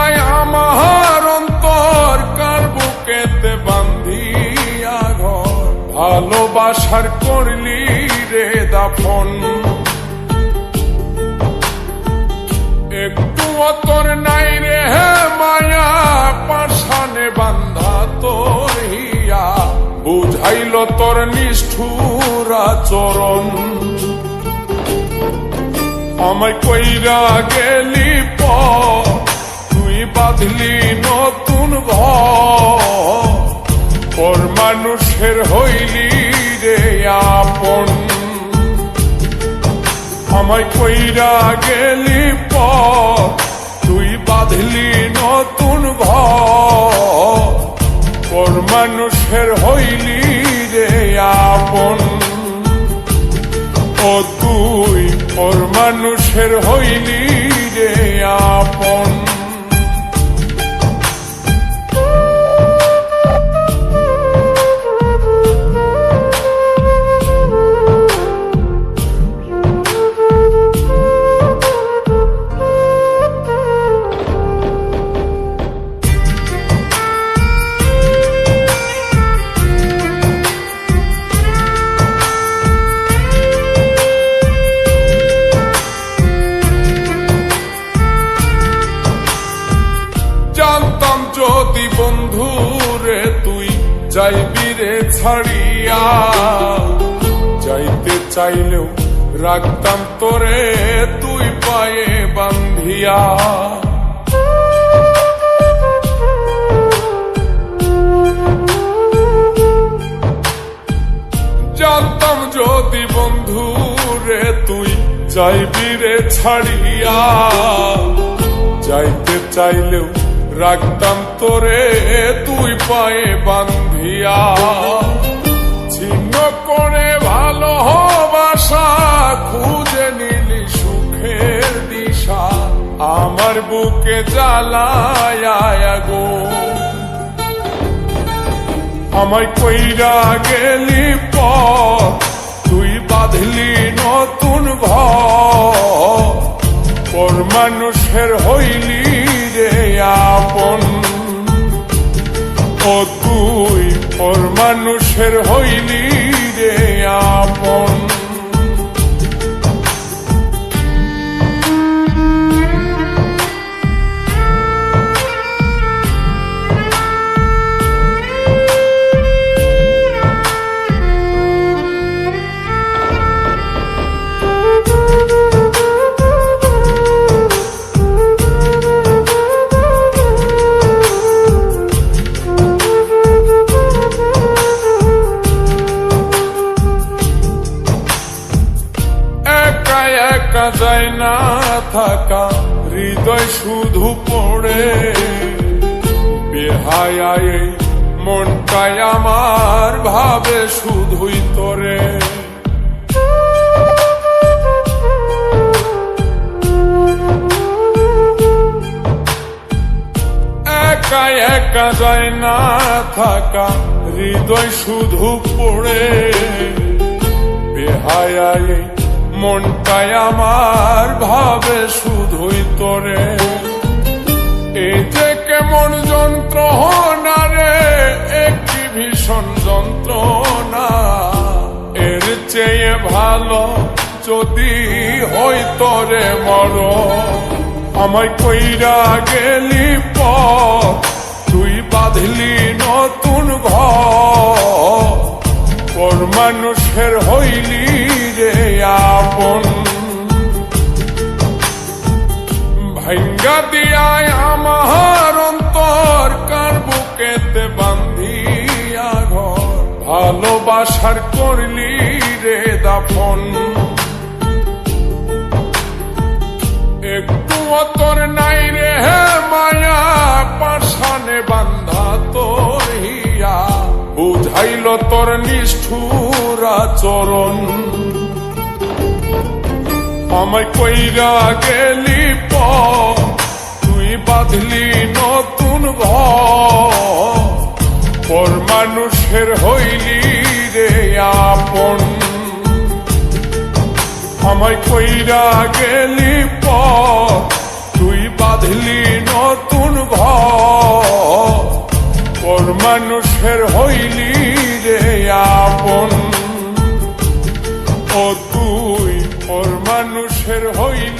দিয়ায় আমার অন্তর কার বুকেতে বান্ধিয়া ঘর, ভালোবাসার করলি রে দাফন। একটু তোর নাই রে মায়া, পাশানে বান্ধা তোর হিয়া, বুঝাইল তোর নিষ্ঠুর আচরণ। আমায় কইরা গেলি তুই বাঁধলি নতুন ঘর, পর মানুষের হইলি রে আপন। আমায় কইরা গেলি তুই বাঁধলি নতুন ঘর, পর মানুষের হইলি রে আপন। ও তুই পর মানুষের হইলি রে আপন। জানতাম যদি বন্ধু রে তুই যাইবি রে ছাড়িয়া, যাইতে চাইলেও রাখতাম তোরে তুই পায়ে বান্ধিয়া। জানতাম যদি বন্ধু রে তুই যাইবি রে ছাড়িয়া, যাইতে চাইলেও রাখতাম তোরে তুই পায়ে বান্ধিয়া। ছিন্ন করে ভালোবাসা খুঁজে নিলি সুখের দিশা, আমার বুকে জ্বালায় আগুন। আমায় কইরা গেলি তুই বাঁধলি নতুন ঘর, পর মানুষের হইলি রে আপন। ও তুই পর মানুষের হইলি রে আপন। একা যায় না থাকা, হৃদয় শুধু পড়ে বেহায়, মনটাই আমার ভাবে শুধুই তোরে। একা একা যায় না থাকা, হৃদয় শুধু পড়ে বেহায়, মনটাই আমার ভাবে শুধুই তোরে। এই যে কেমন যন্ত্রণা রে, একটি ভীষণ যন্ত্রণা, এর চেয়ে ভালো যদি হই তোরে মর। আমায় কইরা গেলি তুই বাঁধলি নতুন ঘর, পর মানুষের হইলি রে আপন। ভাঙ্গা দিয়ায় আমার অন্তর কার বুকেতে বান্ধিয়া ঘর, ভালোবাসার করলি রে দাফন। একটু তোর নাই রে মায়া, পাশানে বান্ধা তোর হিয়া, বুঝাইল তোর নিষ্ঠুর আচরণ। আমায় কইরা গেলি তুই বাঁধলি নতুন ঘর, পর মানুষের হইলি রে আপন। আমায় কইরা গেলি তুই বাঁধলি নতুন মানুষের হইলি রে আপন, ও তুই পর মানুষের হইলি।